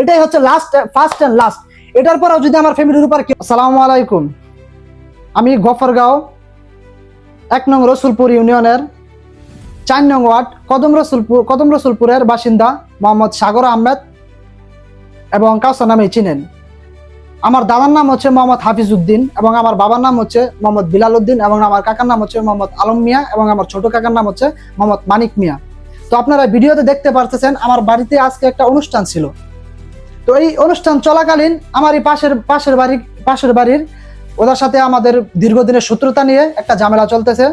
এটাই হচ্ছে last, first and last. এটার পরেও যদি আমার ফ্যামিলির উপর আসসালামু আলাইকুম, আমি গফরগাঁও 1 নং রসুলপুর ইউনিয়নের 4 নং ওয়ার্ড কদম রসুলপুরের বাসিন্দা মোহাম্মদ সাগর আহমেদ এবং কাউসার নামে চিনেন। আমার দাদার নাম হচ্ছে মোহাম্মদ হাফিজ উদ্দিন এবং আমার বাবার নাম হচ্ছে মোহাম্মদ বিলাল উদ্দিন এবং আমার কাকার নাম হচ্ছে মোহাম্মদ আলম মিয়া এবং আমার ছোট কাকার নাম হচ্ছে মোহাম্মদ মানিক মিয়া। তো আপনারা ভিডিওতে দেখতে পারতেছেন আমার বাড়িতে আজকে একটা অনুষ্ঠান ছিল। তো এই অনুষ্ঠান চলাকালীন আমার এই পাশের বাড়ির ওদের সাথে আমাদের দীর্ঘদিনের শত্রুতা নিয়ে একটা ঝামেলা চলতেছে।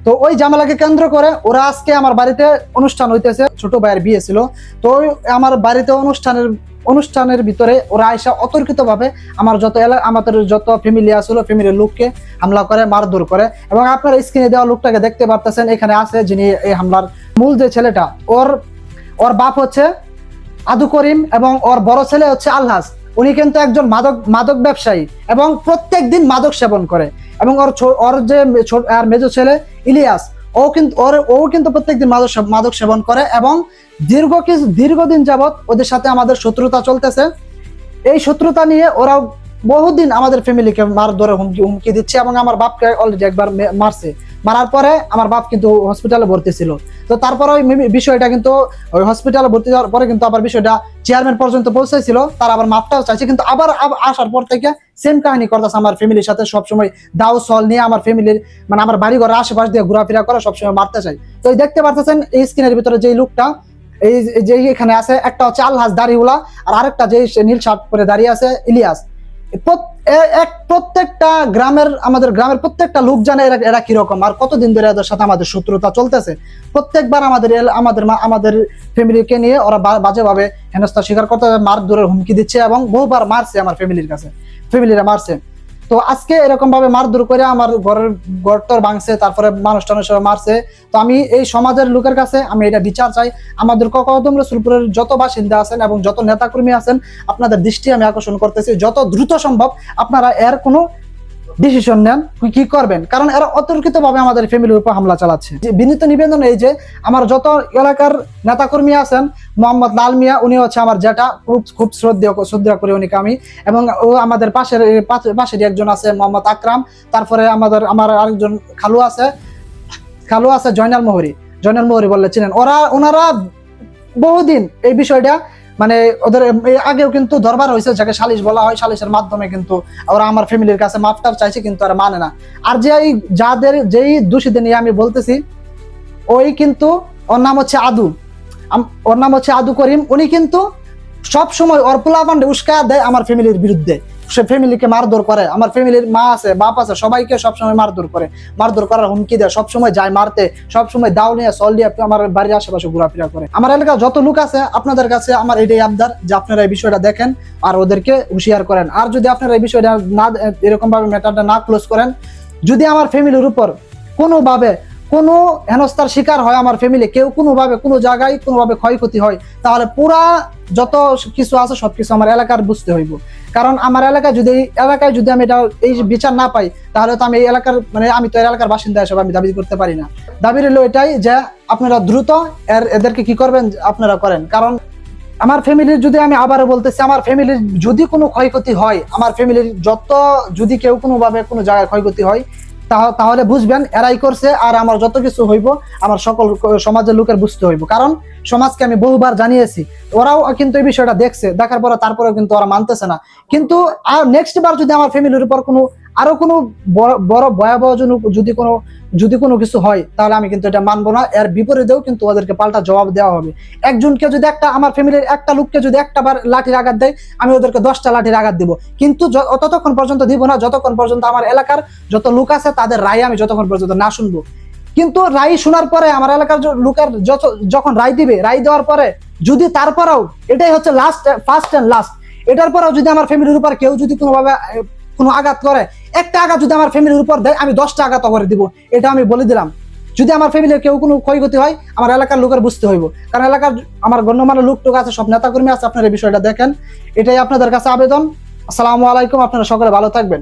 তো ওই ঝামেলাকে কেন্দ্র করে ওরা আজকে আমার বাড়িতে অনুষ্ঠান হইতেছে, ছোট ভাইয়ের বিয়ে ছিল। তো আমার বাড়িতে অনুষ্ঠানের ভিতরে ওরা আইসা অতর্কিতভাবে আমাদের যত ফ্যামিলি আসলো ফ্যামিলির লোককে হামলা করে, মারধর করে। এবং আপনারা স্ক্রিনে দেওয়া লোকটাকে দেখতে পারতেছেন, এখানে আছে যিনি এই হামলার মূল যে ছেলেটা, ওর বাপ হচ্ছে আদু করিম এবং ওর বড় ছেলে হচ্ছে আলহাজ। উনি কিন্তু একজন মাদক ব্যবসায়ী এবং প্রত্যেক দিন মাদক সেবন করে। এবং ওর যে মেজো ছেলে ইলিয়াস, ও কিন্তু প্রত্যেকদিন মাদক সেবন করে এবং দীর্ঘদিন যাবৎ ওদের সাথে আমাদের শত্রুতা চলতেছে। এই শত্রুতা নিয়ে ওরা বহুদিন আমাদের ফ্যামিলিকে মারধরে হুমকি দিচ্ছে এবং আমার বাপকে অলরেডি একবার মারার পরে আমার বাপ কিন্তু হসপিটালে ভর্তি ছিল। তো তারপরে ওই বিষয়টা কিন্তু ওই হসপিটালে ভর্তি হওয়ার পরে কিন্তু আবার বিষয়টা চেয়ারম্যান পর্যন্ত পৌঁছেছিল, তার আবার মাপটাও চাইছে। কিন্তু আবার আসার পর থেকে সেম কাহিনী করতেছে আমার ফ্যামিলির সাথে, সবসময় দাও সল নিয়ে আমার ফ্যামিলির মানে আমার বাড়ি ঘরের আশেপাশ দিয়ে ঘোরাফেরা করে, সবসময় মারতে চাই। তো দেখতে পারতেছেন এই স্ক্রিনের ভিতরে যে লোকটা এই যে এখানে আছে, একটা হচ্ছে আলহাজ দাড়িওয়ালা আর আরেকটা যে নীল শার্ট পরে দাঁড়িয়ে আছে ইলিয়াস। প্রত্যেকটা আমাদের গ্রামের প্রত্যেকটা লোক জানে এরা কিরকম আর কতদিন ধরে এদের সাথে আমাদের শত্রুতা চলতেছে। প্রত্যেকবার আমাদের ফ্যামিলিকে নিয়ে ওরা বাজেভাবে হেনস্থা স্বীকার করতে, মারধরের হুমকি দিচ্ছে এবং বহুবার মারছে, আমার ফ্যামিলিরা মারছে। তো আজকে এরকম ভাবে মারধর করে আমার ঘরটর ভাঙছে, তারপরে মানুষ মারছে। তো আমি এই সমাজের লোকের কাছে আমি এটা বিচার চাই। আমাদের কদম রসুলপুরের যত বাসিন্দা আছেন এবং যত নেতাকর্মী আছেন, আপনাদের দৃষ্টি আমি আকর্ষণ করতেছি, যত দ্রুত সম্ভব আপনারা এর কোনো ডিসিশন নেন, কি করবেন, কারণ এরা অতর্কিত ভাবে আমাদের ফ্যামিলির উপর হামলা চালাচ্ছে। বিনীত নিবেদন এই যে আমার যত এলাকার নেতাকর্মী আছেন, মোহাম্মদ লাল মিয়া উনি হচ্ছে আমার যেটা খুব শ্রদ্ধা করি উনিকে আমি, এবং ও আমাদের পাশের একজন আছে মোহাম্মদ আকরাম, তারপরে আমার আরেকজন খালু আছে জয়নাল মোহরি বললে চিনেন। ওনারা বহুদিন এই বিষয়টা মানে ওদের আগেও কিন্তু দরবার হয়েছে, যাকে সালিশ বলা হয়, সালিশের মাধ্যমে কিন্তু ওরা আমার ফ্যামিলির কাছে মাফটার চাইছে, কিন্তু ওরা মানে না। আর যেই দোষীদের নিয়ে আমি বলতেছি, ওই কিন্তু ওর নাম হচ্ছে আদু করিম। উনি কিন্তু সব সময় ওর পোলাপান্ডে উস্কায়া দেয় আমার ফ্যামিলির বিরুদ্ধে, সে ফ্যামিলিকে মারধর করে, আমার ফ্যামিলির মা আছে বাপ আছে সবাইকে সবসময় মারধর করার হুমকি দেয়, সবসময় যায় মারতে, সবসময় দাও নিয়ে সল দিয়ে আমার বাড়ির আশেপাশে ঘোরাফেরা করে। আমার এলাকার যত লোক আছে আপনাদের কাছে আমার এটাই আবদার যে আপনারা এই বিষয়টা দেখেন আর ওদেরকে হুঁশিয়ার করেন। আর যদি আপনারা এই বিষয়টা না এরকম ভাবে ম্যাটারটা না ক্লোজ করেন, যদি আমার ফ্যামিলির উপর কোনোভাবে কোনো হেনস্থার শিকার হয়, আমার ফ্যামিলি কেউ কোনোভাবে কোনো জায়গায় কোনোভাবে ক্ষয়ক্ষতি হয়, তাহলে পুরা যত কিছু আছে সবকিছু আমার এলাকার বুঝতে হইব। কারণ আমার এলাকায় যদি আমি এটা এই বিচার না পাই, তাহলে তো আমি এই এলাকার আমি তো এলাকার বাসিন্দা হিসেবে আমি দাবি করতে পারি না। দাবি রইল এটাই যে আপনারা দ্রুত এদেরকে কি করবেন আপনারা করেন। কারণ আমার ফ্যামিলির, যদি আমি আবারও বলতেছি, আমার ফ্যামিলির যদি কোনো ক্ষয়ক্ষতি হয়, আমার ফ্যামিলির যদি কেউ কোনোভাবে কোনো জায়গায় ক্ষয়ক্ষতি হয়, তাহলে বুঝবেন এরাই করছে। আর আমার যত কিছু হইব আমার সকল সমাজের লোকের বুঝতে হইব, কারণ সমাজকে আমি বহুবার জানিয়েছি, ওরাও কিন্তু এই বিষয়টা দেখছে, দেখার পরে তারপরেও কিন্তু ওরা মানতেছে না। কিন্তু আর নেক্সট বার যদি আমার ফ্যামিলির উপর আরো কোনো বড় ভয়াবহজনক যদি কোনো কিছু হয়, তাহলে আমি কিন্তু এটা মানবো না। এর বিপরীতেও কিন্তু ওদেরকে পাল্টা জবাব দেওয়া হবে। একজনকে যদি আমার ফ্যামিলির একটা লোককে যদি একটা বার লাঠির আঘাত দেয়, আমি ওদেরকে 10টা লাঠির আঘাত দিব, কিন্তু ততক্ষণ পর্যন্ত দিব না যতক্ষণ পর্যন্ত আমার এলাকার যত লোক আছে তাদের রায় আমি যতক্ষণ পর্যন্ত না শুনবো। কিন্তু রায় শোনার পরে আমার এলাকার লোকের যখন রায় দিবে, রায় দেওয়ার পরে যদি তারপরেও এটাই হচ্ছে ফার্স্ট এন্ড লাস্ট, এটার পরেও যদি আমার ফ্যামিলির উপর কেউ যদি কোনোভাবে কোনো আঘাত করে, একটা আঘাত যদি আমার ফ্যামিলির উপর দেয়, আমি 10টা আঘাত করে দিব, এটা আমি বলে দিলাম। যদি আমার ফ্যামিলির কেউ কোনো ক্ষয়ক্ষতি হয়, আমার এলাকার লোকের বুঝতে হইব, কারণ এলাকার আমার গণ্যমান্য লোক আছে, সব নেতাকর্মী আছে, আপনারা এই বিষয়টা দেখেন, এটাই আপনাদের কাছে আবেদন। আসসালামু আলাইকুম, আপনারা সকলে ভালো থাকবেন।